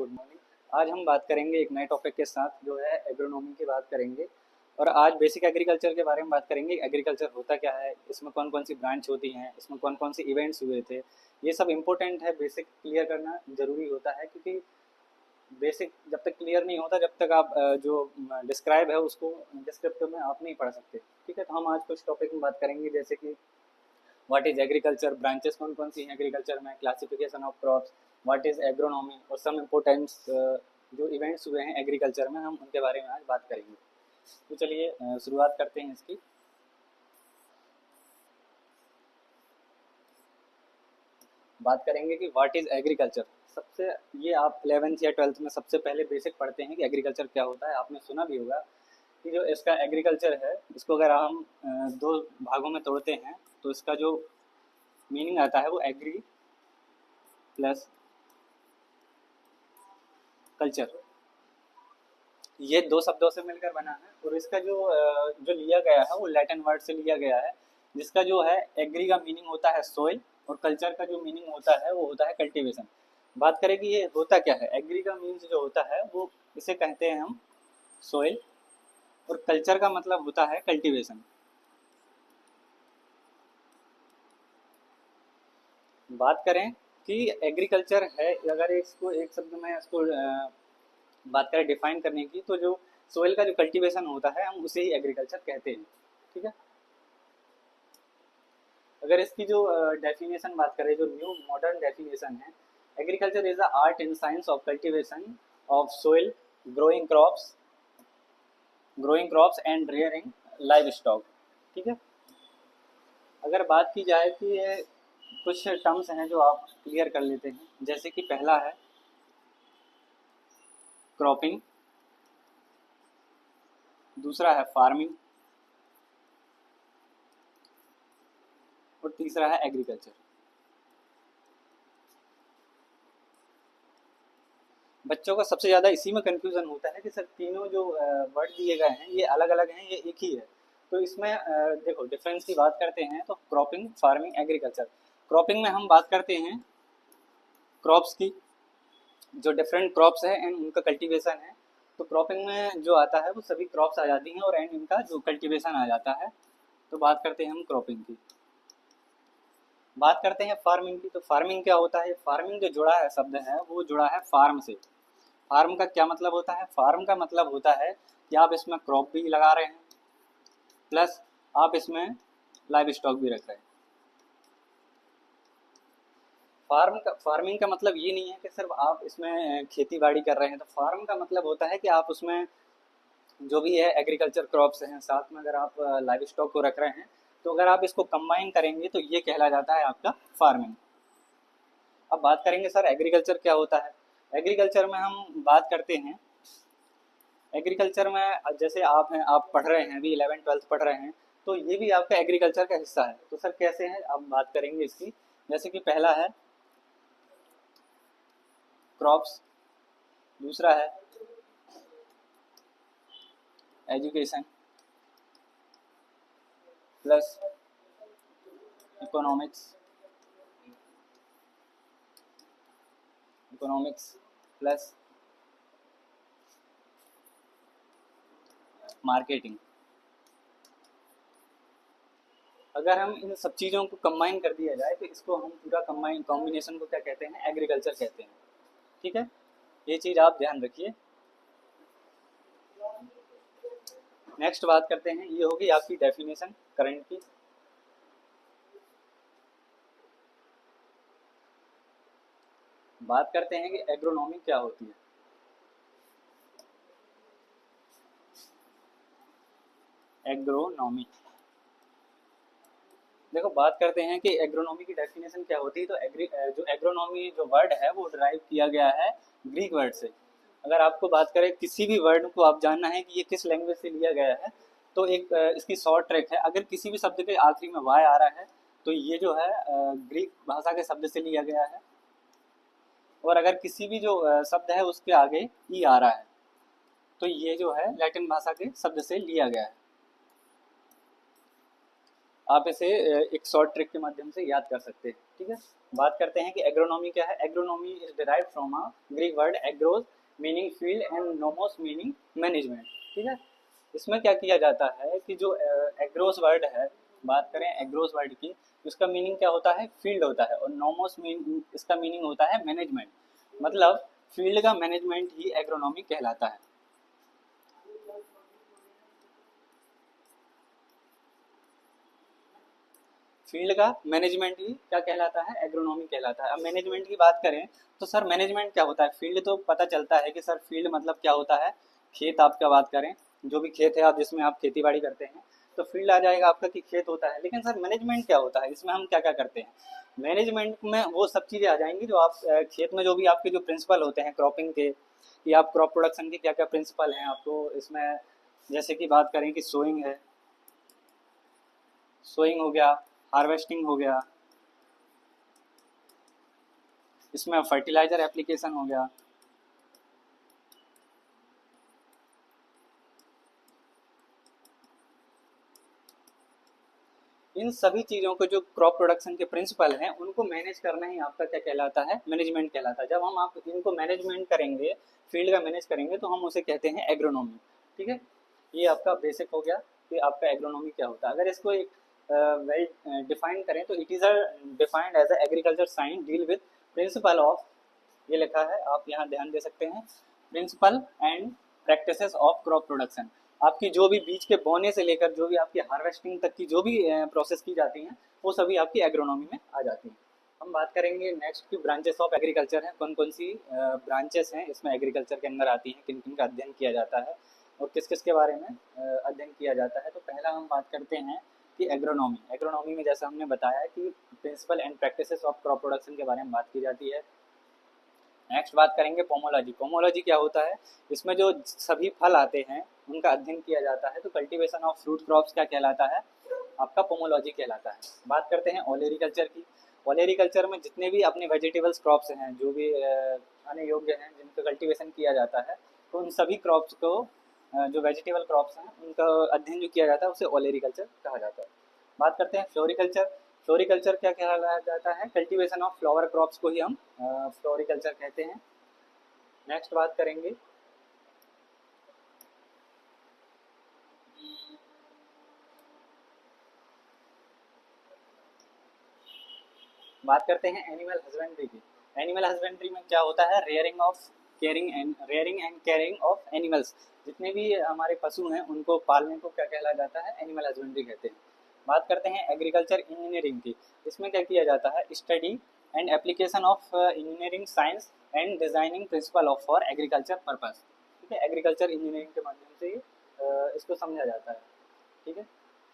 Good morning. आज हम बात करेंगे एक नए टॉपिक के साथ जो है एग्रोनॉमी की बात करेंगे। और आज बेसिक एग्रीकल्चर के बारे में बात करेंगे। एग्रीकल्चर होता क्या है, इसमें कौन कौन सी ब्रांच होती हैं, इसमें कौन कौन से इवेंट्स हुए थे, ये सब इम्पोर्टेंट है। बेसिक क्लियर करना ज़रूरी होता है क्योंकि बेसिक जब तक क्लियर नहीं होता जब तक आप जो डिस्क्राइब है उसको डिस्क्रिप्टिव में आप नहीं पढ़ सकते। ठीक है, तो हम आज कुछ टॉपिक में बात करेंगे जैसे कि व्हाट इज एग्रीकल्चर, ब्रांचेस कौन कौन सी हैं एग्रीकल्चर में, classification of crops, what is agronomy और सम इम्पोर्टेंट्स जो इवेंट्स हुए हैं एग्रीकल्चर में, हम उनके बारे में आज बात करेंगे। तो चलिए शुरुआत करते हैं इसकी। बात करेंगे कि व्हाट इज एग्रीकल्चर। सबसे ये आप 11th या 12th में सबसे पहले बेसिक पढ़ते हैं कि एग्रीकल्चर क्या होता है। आपने सुना भी होगा कि जो इसका एग्रीकल्चर है इसको अगर हम दो भागों में तोड़ते हैं तो इसका जो मीनिंग आता है वो एग्री प्लस कल्चर, ये दो शब्दों से मिलकर बना है। और इसका जो लिया गया है वो लैटिन वर्ड से लिया गया है, जिसका जो है एग्री का मीनिंग होता है सोइल और कल्चर का जो मीनिंग होता है वो होता है कल्टीवेशन। बात करें कि ये होता क्या है। एग्री का मीन्स जो होता है वो इसे कहते हैं हम सोइल, और कल्चर का मतलब होता है कल्टीवेशन। बात करें कि एग्रीकल्चर है, अगर इसको एक शब्द में इसको बात करें डिफाइन करने की, तो जो सोइल का जो कल्टीवेशन होता है हम उसे ही एग्रीकल्चर कहते हैं। ठीक है, अगर इसकी जो डेफिनेशन बात करें, जो न्यू मॉडर्न डेफिनेशन है, agriculture is the art and science of cultivation of soil, growing crops and rearing live stock. ठीक है, अगर बात की जाए कि ये कुछ टर्म्स हैं जो आप क्लियर कर लेते हैं, जैसे कि पहला है क्रॉपिंग, दूसरा है फार्मिंग और तीसरा है एग्रीकल्चर। बच्चों का सबसे ज़्यादा इसी में कंफ्यूजन होता है कि सर तीनों जो वर्ड दिए गए हैं ये अलग अलग हैं, ये एक ही है। तो इसमें देखो डिफरेंस की बात करते हैं तो क्रॉपिंग, फार्मिंग, एग्रीकल्चर। क्रॉपिंग में हम बात करते हैं क्रॉप्स की, जो डिफरेंट क्रॉप्स है एंड उनका कल्टीवेशन है। तो क्रॉपिंग में जो आता है वो सभी क्रॉप्स आ जाती हैं और एंड इनका जो कल्टीवेशन आ जाता है। तो बात करते हैं हम क्रॉपिंग की। बात करते हैं फार्मिंग की। तो फार्मिंग क्या होता है। फार्मिंग जो जुड़ा है शब्द है वो जुड़ा है फार्म से। फार्म का क्या मतलब होता है। फार्म का मतलब होता है कि आप इसमें क्रॉप भी लगा रहे हैं प्लस आप इसमें लाइव स्टॉक भी रख रहे हैं। फार्मिंग का मतलब ये नहीं है कि सिर्फ आप इसमें खेती बाड़ी कर रहे हैं। तो फार्म का मतलब होता है कि आप उसमें जो भी है एग्रीकल्चर क्रॉप्स हैं, साथ में अगर आप लाइव स्टॉक को रख रहे हैं, तो अगर आप इसको कंबाइन करेंगे तो ये कहला जाता है आपका फार्मिंग। अब बात करेंगे सर एग्रीकल्चर क्या होता है। एग्रीकल्चर में हम बात करते हैं, एग्रीकल्चर में जैसे आप हैं, आप पढ़ रहे हैं, अभी 11th-12th पढ़ रहे हैं, तो ये भी आपका एग्रीकल्चर का हिस्सा है। तो सर कैसे हैं, अब बात करेंगे इसकी। जैसे कि पहला है क्रॉप्स, दूसरा है education plus economics plus marketing. अगर हम इन सब चीज़ों को कंबाइन कर दिया जाए तो इसको हम पूरा कॉम्बिनेशन को क्या कहते हैं, एग्रीकल्चर कहते हैं। ठीक है, ये चीज़ आप ध्यान रखिए। नेक्स्ट बात करते हैं, ये होगी आपकी डेफिनेशन करंट की। बात करते हैं कि एग्रोनॉमी क्या होती है। एग्रोनॉमी, देखो बात करते हैं कि एग्रोनॉमी की डेफिनेशन क्या होती है। तो जो एग्रोनॉमी जो वर्ड है वो ड्राइव किया गया है ग्रीक वर्ड से। अगर आपको बात करें किसी भी वर्ड को आप जानना है कि ये किस लैंग्वेज से लिया गया है, तो एक इसकी शॉर्ट ट्रैक है। अगर किसी भी शब्द के आखिरी में वाई आ रहा है तो ये जो है ग्रीक भाषा के शब्द से लिया गया है, और अगर किसी भी जो शब्द है उसके आगे ई आ रहा है तो ये जो है लैटिन भाषा के शब्द से लिया गया है। आप इसे एक शॉर्ट ट्रिक के माध्यम से याद कर सकते हैं। ठीक है, बात करते हैं कि एग्रोनॉमी क्या है। Agronomy is derived from a Greek word agarose meaning field and nomos meaning management. ठीक है, इसमें क्या किया जाता है कि जो एग्रोस वर्ड है, बात करें एग्रोस वर्ड की, उसका मीनिंग क्या होता है, फील्ड होता है, और नोमोस मीन इसका मीनिंग होता है मैनेजमेंट। मतलब फील्ड का मैनेजमेंट ही एग्रोनॉमी कहलाता है। फील्ड का मैनेजमेंट ही क्या कहलाता है, एग्रोनॉमी कहलाता है। अब मैनेजमेंट की बात करें तो सर मैनेजमेंट क्या होता है। फील्ड तो पता चलता है कि सर फील्ड मतलब क्या होता है, खेत आपका बात करें, जो भी खेत है आप जिसमें आप खेती बाड़ी करते हैं तो फील्ड आ जाएगा आपका कि खेत होता है। लेकिन सर मैनेजमेंट क्या होता है, इसमें हम क्या क्या करते हैं। मैनेजमेंट में वो सब चीज़ें आ जाएंगी जो आप खेत में जो भी आपके जो प्रिंसिपल होते हैं क्रॉपिंग के, या आप क्रॉप प्रोडक्शन के क्या क्या प्रिंसिपल हैं आपको इसमें, जैसे कि बात करें कि सोइंग है, सोइंग हो गया, हार्वेस्टिंग हो गया, इसमें फर्टिलाइजर एप्लीकेशन हो गया। इन सभी चीज़ों को जो क्रॉप प्रोडक्शन के प्रिंसिपल हैं उनको मैनेज करना ही आपका क्या कहलाता है, मैनेजमेंट कहलाता है। जब हम आप इनको मैनेजमेंट करेंगे, फील्ड का मैनेज करेंगे तो हम उसे कहते हैं एग्रोनॉमी। ठीक है, ये आपका बेसिक हो गया कि आपका एग्रोनॉमी क्या होता है। अगर इसको एक वेल डिफाइन करें तो it is a defined as a agriculture science deal with principle of, ये लिखा है आप यहाँ ध्यान दे सकते हैं, principle and practices of crop production. आपकी जो भी बीज के बोने से लेकर जो भी आपकी हार्वेस्टिंग तक की जो भी प्रोसेस की जाती हैं वो सभी आपकी एग्रोनॉमी में आ जाती हैं। हम बात करेंगे नेक्स्ट की ब्रांचेस ऑफ एग्रीकल्चर हैं, कौन कौन सी ब्रांचेस हैं इसमें एग्रीकल्चर के अंदर आती हैं, किन किन का अध्ययन किया जाता है और किस किस के बारे में अध्ययन किया जाता है। तो पहला हम बात करते हैं कि एग्रोनॉमी। एग्रोनॉमी में जैसा हमने बताया कि principle and practices of crop production के बारे में बात की जाती है। नेक्स्ट बात करेंगे पोमोलॉजी। पोमोलॉजी क्या होता है, इसमें जो सभी फल आते हैं उनका अध्ययन किया जाता है। तो कल्टीवेशन ऑफ फ्रूट क्रॉप्स क्या कहलाता है, आपका पोमोलॉजी कहलाता है। बात करते हैं ओलेरिकल्चर की। ओलेरिकल्चर में जितने भी अपने वेजिटेबल्स क्रॉप्स हैं जो भी खाने योग्य हैं जिनका कल्टीवेशन किया जाता है, तो उन सभी क्रॉप्स को जो वेजिटेबल क्रॉप्स हैं उनका अध्ययन जो किया जाता है उसे ओलेरिकल्चर कहा जाता है। बात करते हैं फ्लोरिकल्चर। फ्लोरिकल्चर क्या कहलाया जाता है, कल्टीवेशन ऑफ फ्लावर क्रॉप्स को ही हम फ्लोरिकल्चर कहते हैं। नेक्स्ट बात करेंगे बात करते हैं एनिमल हस्बेंड्री की। एनिमल हस्बेंड्री में क्या होता है, rearing and caring of animals. जितने भी हमारे पशु हैं उनको पालने को क्या कहला जाता है, एनिमल हस्बेंड्री कहते हैं। बात करते हैं एग्रीकल्चर इंजीनियरिंग की। इसमें क्या किया जाता है, study and application of engineering science and designing principle of for agriculture purpose. ठीक है, एग्रीकल्चर इंजीनियरिंग के माध्यम से इसको समझा जाता है। ठीक है,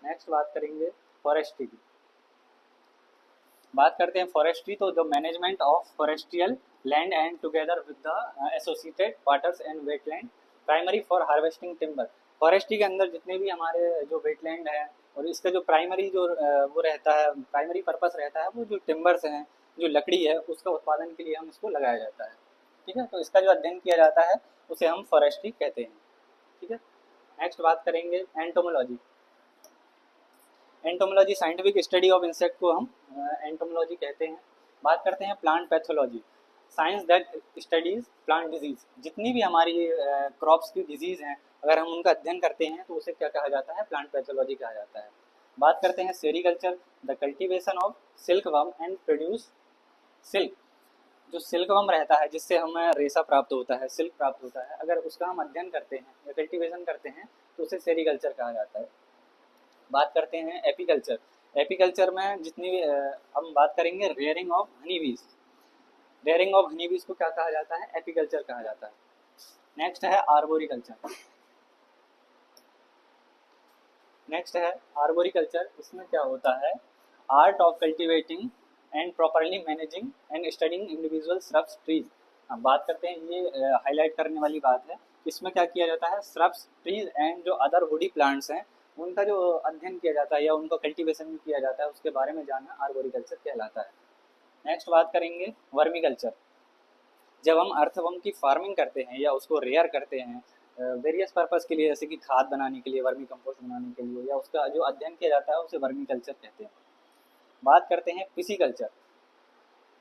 नेक्स्ट बात करेंगे फॉरेस्ट्री की। बात करते हैं फॉरेस्ट्री, तो the management of forestrial land and together with the associated waters and wetland primary for harvesting timber. Forestry के अंदर जितने भी हमारे जो वेटलैंड है और इसका जो प्राइमरी जो वो रहता है, प्राइमरी पर्पस रहता है, वो जो टिम्बर्स हैं, जो लकड़ी है उसका उत्पादन के लिए हम इसको लगाया जाता है। ठीक है, तो इसका जो अध्ययन किया जाता है उसे हम फॉरेस्ट्री कहते हैं। ठीक है, नेक्स्ट बात करेंगे entomology. Entomology scientific study of insect को हम एंटोमोलॉजी कहते हैं। बात करते हैं plant pathology, science that studies plant disease. जितनी भी हमारी क्रॉप्स की डिजीज हैं अगर हम उनका अध्ययन करते हैं तो उसे क्या कहा जाता है, प्लांट पैथोलॉजी कहा जाता है। बात करते हैं sericulture, the cultivation of silk worm and produce silk. जो सिल्क वर्म रहता है जिससे हमें रेशा प्राप्त होता है, सिल्क प्राप्त होता है, अगर उसका हम अध्ययन करते हैं या कल्टीवेशन करते हैं तो उसे सेरीकल्चर कहा जाता है। बात करते हैं एपीकल्चर। एपीकल्चर में जितनी भी हम बात करेंगे रेयरिंग ऑफ हनी बीज। रेयरिंग ऑफ हनी बीज को क्या कहा जाता है, एपीकल्चर कहा जाता है। नेक्स्ट है आर्बोरिकल्चर। नेक्स्ट है आर्बोरिकल्चर। इसमें क्या होता है, art of cultivating and properly managing and studying individual shrubs trees. हम बात करते हैं, ये हाईलाइट करने वाली बात है। इसमें क्या किया जाता है, श्रब्स ट्रीज एंड जो अदर वुडी प्लांट्स हैं उनका जो अध्ययन किया जाता है या उनका कल्टीवेशन किया जाता है उसके बारे में जानना आर्बोरिकल्चर कहलाता है। नेक्स्ट बात करेंगे वर्मी कल्चर। जब हम अर्थवर्म की फार्मिंग करते हैं या उसको रेयर करते हैं वेरियस पर्पस के लिए, जैसे कि खाद बनाने के लिए, वर्मी कंपोस्ट बनाने के लिए, या उसका जो अध्ययन किया जाता है उसे वर्मी कल्चर कहते हैं। बात करते हैं पिसीकल्चर।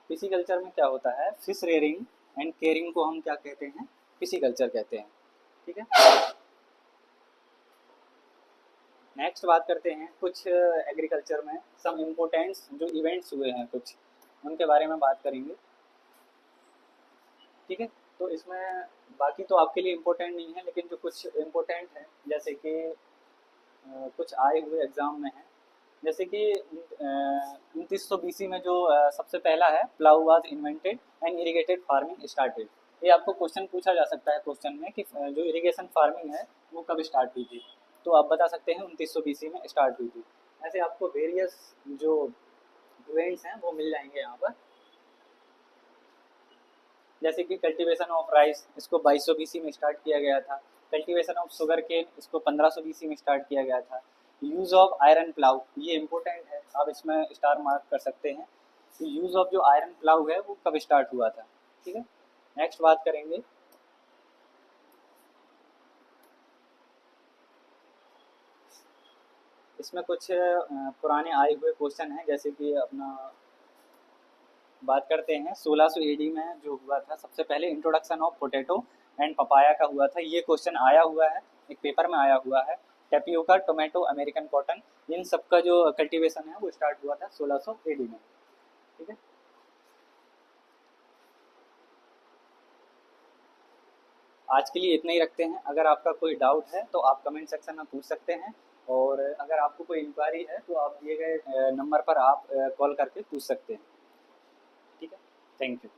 पिसीकल्चर में क्या होता है, फिश रेयरिंग एंड केयरिंग को हम क्या कहते हैं, पिसीकल्चर कहते हैं। ठीक है, नेक्स्ट बात करते हैं कुछ एग्रीकल्चर में सम इम्पोर्टेंट्स जो इवेंट्स हुए हैं कुछ, उनके बारे में बात करेंगे। ठीक है, तो इसमें बाकी तो आपके लिए इम्पोर्टेंट नहीं है, लेकिन जो कुछ इम्पोर्टेंट है जैसे कि कुछ आए हुए एग्जाम में है, जैसे कि 2900 BC में जो सबसे पहला है, plough was invented and irrigated farming started. ये आपको क्वेश्चन पूछा जा सकता है क्वेश्चन में कि जो इरिगेशन फार्मिंग है वो कब स्टार्ट हुई थी, तो आप बता सकते हैं 2900 BC में स्टार्ट हुई थी। ऐसे आपको वेरियस जो इवेंट्स हैं वो मिल जाएंगे यहाँ पर, जैसे कि कल्टीवेशन ऑफ राइस, इसको 2200 BC में स्टार्ट किया गया था। कल्टीवेशन ऑफ शुगर केन, इसको 1500 BC में स्टार्ट किया गया था। यूज़ ऑफ आयरन प्लाउ, ये इंपॉर्टेंट है, आप इसमें स्टार मार्क कर सकते हैं कि यूज़ ऑफ जो आयरन प्लाउ है वो कब स्टार्ट हुआ था। ठीक है, नेक्स्ट बात करेंगे इसमें कुछ पुराने आए हुए क्वेश्चन हैं, जैसे कि अपना बात करते हैं 1600 AD में जो हुआ था सबसे पहले introduction of potato and papaya का हुआ था। ये क्वेश्चन आया हुआ है, एक पेपर में आया हुआ है। टेपियोका, टोमेटो, अमेरिकन कॉटन, इन सब का जो कल्टीवेशन है वो स्टार्ट हुआ था 1600 AD में। ठीक है, आज के लिए इतना ही रखते हैं। अगर आपका कोई डाउट है तो आप कमेंट सेक्शन में पूछ सकते हैं, और अगर आपको कोई इंक्वायरी है तो आप दिए गए नंबर पर आप कॉल करके पूछ सकते हैं। ठीक है, थैंक यू।